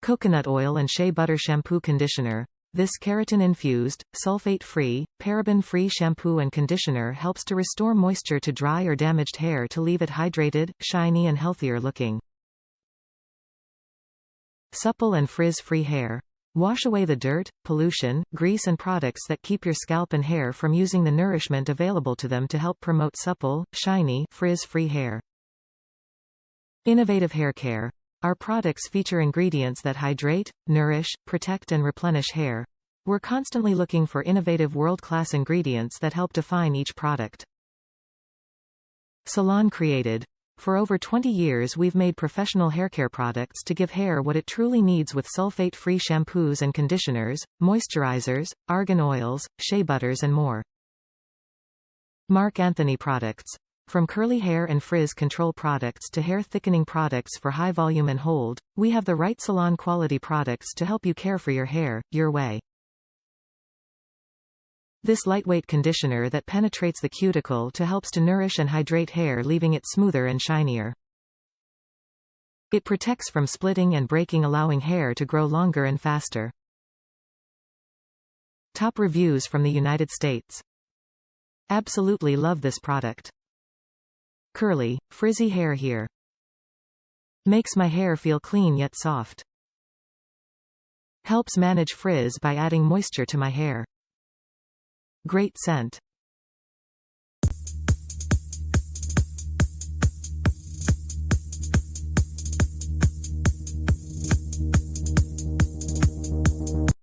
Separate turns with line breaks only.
Coconut oil and shea butter shampoo conditioner. This keratin-infused, sulfate-free, paraben-free shampoo and conditioner helps to restore moisture to dry or damaged hair to leave it hydrated, shiny and healthier looking. Supple and frizz-free hair. Wash away the dirt, pollution, grease and products that keep your scalp and hair from using the nourishment available to them to help promote supple, shiny, frizz-free hair. Innovative hair care. Our products feature ingredients that hydrate, nourish, protect and replenish hair. We're constantly looking for innovative world-class ingredients that help define each product. Salon Created. For over 20 years we've made professional haircare products to give hair what it truly needs with sulfate-free shampoos and conditioners, moisturizers, argan oils, shea butters and more. Marc products. From curly hair and frizz control products to hair thickening products for high volume and hold, we have the right salon quality products to help you care for your hair, your way. This lightweight conditioner that penetrates the cuticle helps to nourish and hydrate hair, leaving it smoother and shinier. It protects from splitting and breaking, allowing hair to grow longer and faster. Top reviews from the United States. Absolutely love this product. Curly, frizzy hair here. Makes my hair feel clean yet soft. Helps manage frizz by adding moisture to my hair. Great scent.